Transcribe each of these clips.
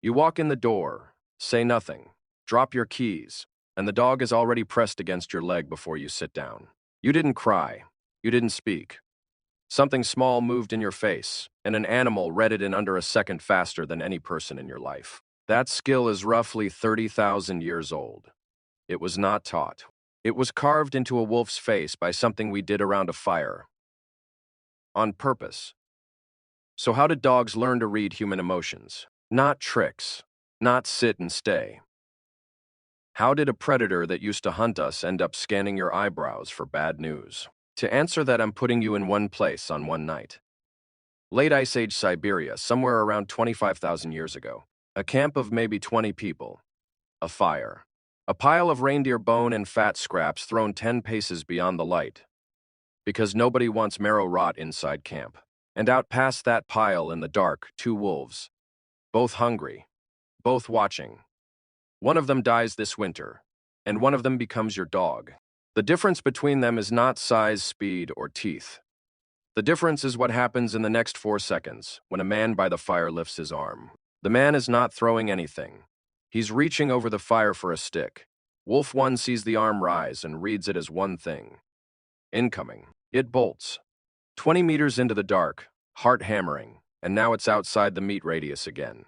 You walk in the door, say nothing, drop your keys, and the dog is already pressed against your leg before you sit down. You didn't cry. You didn't speak. Something small moved in your face, and an animal read it in under a second faster than any person in your life. That skill is roughly 30,000 years old. It was not taught. It was carved into a wolf's face by something we did around a fire. On purpose. So how did dogs learn to read human emotions? Not tricks. Not sit and stay. How did a predator that used to hunt us end up scanning your eyebrows for bad news? To answer that, I'm putting you in one place on one night. Late Ice Age Siberia, somewhere around 25,000 years ago. A camp of maybe 20 people. A fire. A pile of reindeer bone and fat scraps thrown 10 paces beyond the light. Because nobody wants marrow rot inside camp. And out past that pile in the dark, two wolves. Both hungry. Both watching. One of them dies this winter, and one of them becomes your dog. The difference between them is not size, speed, or teeth. The difference is what happens in the next 4 seconds when a man by the fire lifts his arm. The man is not throwing anything. He's reaching over the fire for a stick. Wolf 1 sees the arm rise and reads it as one thing. Incoming. It bolts. 20 meters into the dark, heart hammering, and now it's outside the meat radius again.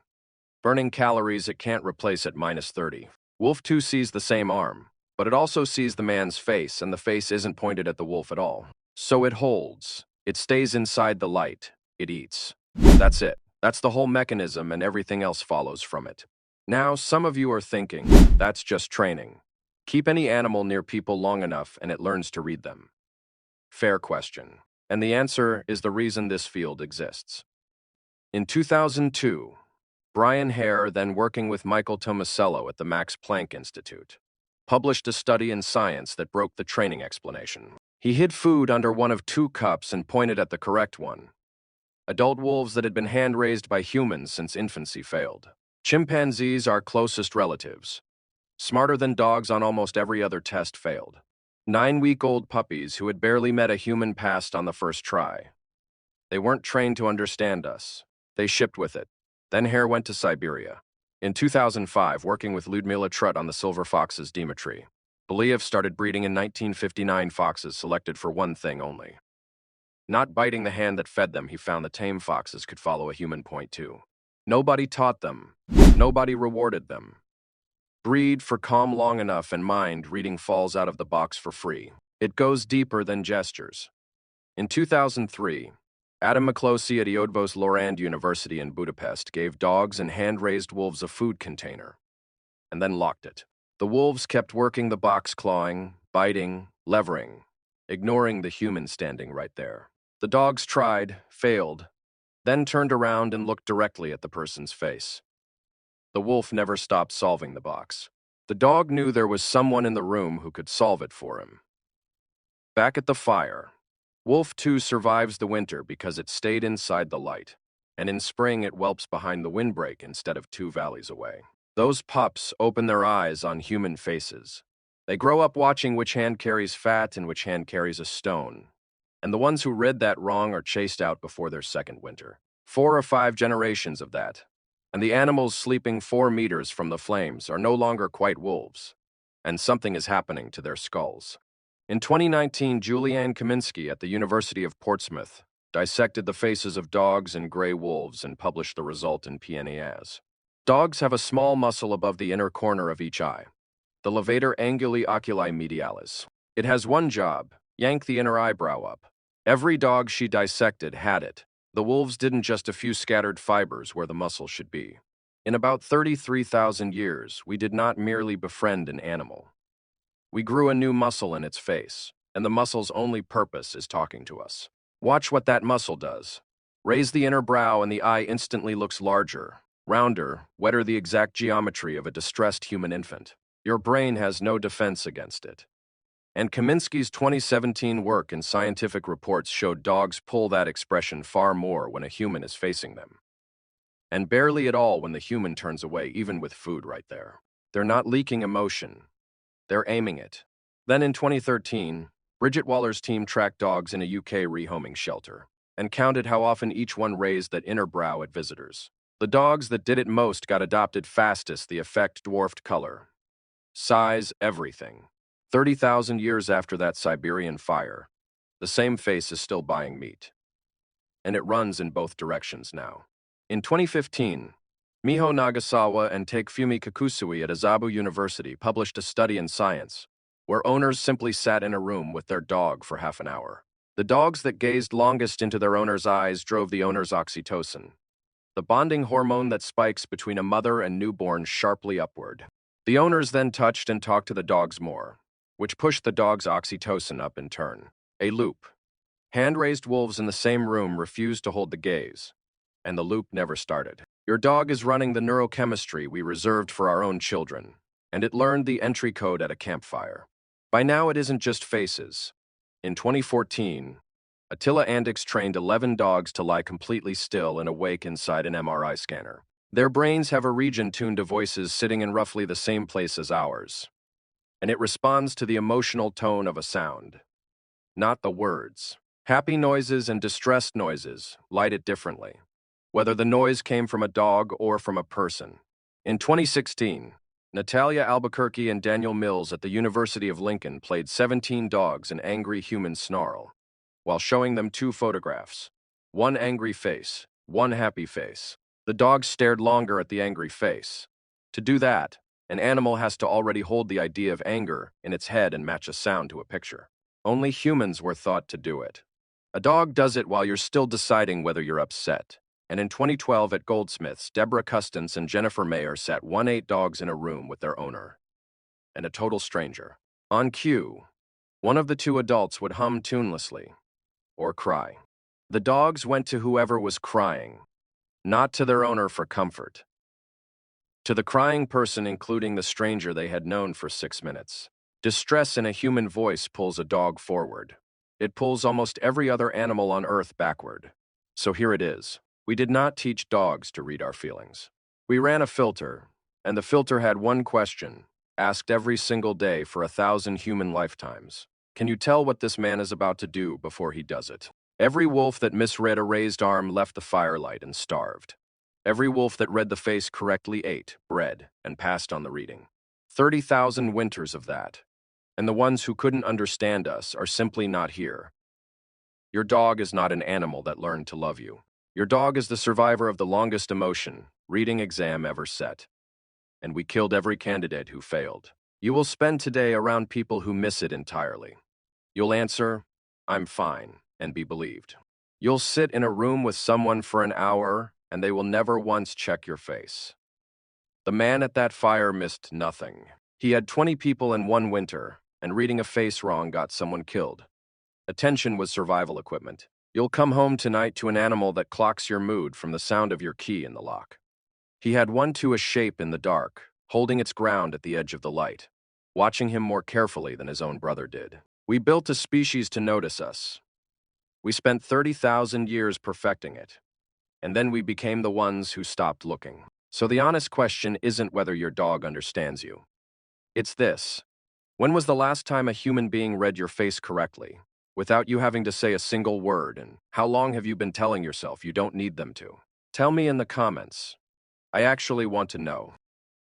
Burning calories it can't replace at -30. Wolf 2 sees the same arm, but it also sees the man's face, and the face isn't pointed at the wolf at all. So it holds. It stays inside the light. It eats. That's it. That's the whole mechanism, and everything else follows from it. Now, some of you are thinking, that's just training. Keep any animal near people long enough and it learns to read them. Fair question. And the answer is the reason this field exists. In 2002, Brian Hare, then working with Michael Tomasello at the Max Planck Institute, published a study in Science that broke the training explanation. He hid food under one of 2 cups and pointed at the correct one. Adult wolves that had been hand-raised by humans since infancy failed. Chimpanzees, our closest relatives, smarter than dogs on almost every other test, failed. 9-week-old puppies who had barely met a human passed on the first try. They weren't trained to understand us. They shipped with it. Then Hare went to Siberia. In 2005, working with Ludmila Trut on the silver fox's Dimitri, Believ started breeding in 1959 foxes selected for one thing only. Not biting the hand that fed them, he found the tame foxes could follow a human point too. Nobody taught them. Nobody rewarded them. Breed for calm long enough and mind reading falls out of the box for free. It goes deeper than gestures. In 2003, Adam McCloskey at Eötvös Loránd University in Budapest gave dogs and hand-raised wolves a food container, and then locked it. The wolves kept working the box, clawing, biting, levering, ignoring the human standing right there. The dogs tried, failed, then turned around and looked directly at the person's face. The wolf never stopped solving the box. The dog knew there was someone in the room who could solve it for him. Back at the fire, Wolf 2 survives the winter because it stayed inside the light, and in spring it whelps behind the windbreak instead of 2 valleys away. Those pups open their eyes on human faces. They grow up watching which hand carries fat and which hand carries a stone, and the ones who read that wrong are chased out before their second winter. 4 or 5 generations of that, and the animals sleeping 4 meters from the flames are no longer quite wolves, and something is happening to their skulls. In 2019, Julianne Kaminsky at the University of Portsmouth dissected the faces of dogs and gray wolves and published the result in PNAS. Dogs have a small muscle above the inner corner of each eye, the levator anguli oculi medialis. It has one job: yank the inner eyebrow up. Every dog she dissected had it. The wolves didn't, just a few scattered fibers where the muscle should be. In about 33,000 years, we did not merely befriend an animal. We grew a new muscle in its face, and the muscle's only purpose is talking to us. Watch what that muscle does. Raise the inner brow and the eye instantly looks larger, rounder, wetter, the exact geometry of a distressed human infant. Your brain has no defense against it. And Kaminsky's 2017 work in Scientific Reports showed dogs pull that expression far more when a human is facing them, and barely at all when the human turns away, even with food right there. They're not leaking emotion. They're aiming it. Then in 2013, Bridget Waller's team tracked dogs in a UK rehoming shelter and counted how often each one raised that inner brow at visitors. The dogs that did it most got adopted fastest. The effect dwarfed color, size, everything. 30,000 years after that Siberian fire, the same face is still buying meat. And it runs in both directions now. In 2015, Miho Nagasawa and Takefumi Kakusui at Azabu University published a study in Science, where owners simply sat in a room with their dog for half an hour. The dogs that gazed longest into their owner's eyes drove the owner's oxytocin, the bonding hormone that spikes between a mother and newborn, sharply upward. The owners then touched and talked to the dogs more, which pushed the dog's oxytocin up in turn. A loop. Hand-raised wolves in the same room refused to hold the gaze, and the loop never started. Your dog is running the neurochemistry we reserved for our own children, and it learned the entry code at a campfire. By now, it isn't just faces. In 2014, Attila Andix trained 11 dogs to lie completely still and awake inside an MRI scanner. Their brains have a region tuned to voices sitting in roughly the same place as ours, and it responds to the emotional tone of a sound, not the words. Happy noises and distressed noises light it differently, whether the noise came from a dog or from a person. In 2016, Natalia Albuquerque and Daniel Mills at the University of Lincoln played 17 dogs an angry human snarl, while showing them 2 photographs, one angry face, one happy face. The dogs stared longer at the angry face. To do that, an animal has to already hold the idea of anger in its head and match a sound to a picture. Only humans were thought to do it. A dog does it while you're still deciding whether you're upset. And in 2012 at Goldsmiths, Deborah Custance and Jennifer Mayer sat 18 dogs in a room with their owner and a total stranger. On cue, one of the 2 adults would hum tunelessly or cry. The dogs went to whoever was crying, not to their owner for comfort. To the crying person, including the stranger they had known for 6 minutes. Distress in a human voice pulls a dog forward. It pulls almost every other animal on Earth backward. So here it is. We did not teach dogs to read our feelings. We ran a filter, and the filter had one question, asked every single day for 1,000 human lifetimes. Can you tell what this man is about to do before he does it? Every wolf that misread a raised arm left the firelight and starved. Every wolf that read the face correctly ate, bred, and passed on the reading. 30,000 winters of that. And the ones who couldn't understand us are simply not here. Your dog is not an animal that learned to love you. Your dog is the survivor of the longest emotion, reading exam ever set. And we killed every candidate who failed. You will spend today around people who miss it entirely. You'll answer, I'm fine, and be believed. You'll sit in a room with someone for an hour, and they will never once check your face. The man at that fire missed nothing. He had 20 people in one winter, and reading a face wrong got someone killed. Attention was survival equipment. You'll come home tonight to an animal that clocks your mood from the sound of your key in the lock. He had one to a shape in the dark, holding its ground at the edge of the light, watching him more carefully than his own brother did. We built a species to notice us. We spent 30,000 years perfecting it, and then we became the ones who stopped looking. So the honest question isn't whether your dog understands you. It's this. When was the last time a human being read your face correctly, without you having to say a single word, and how long have you been telling yourself you don't need them to? Tell me in the comments. I actually want to know.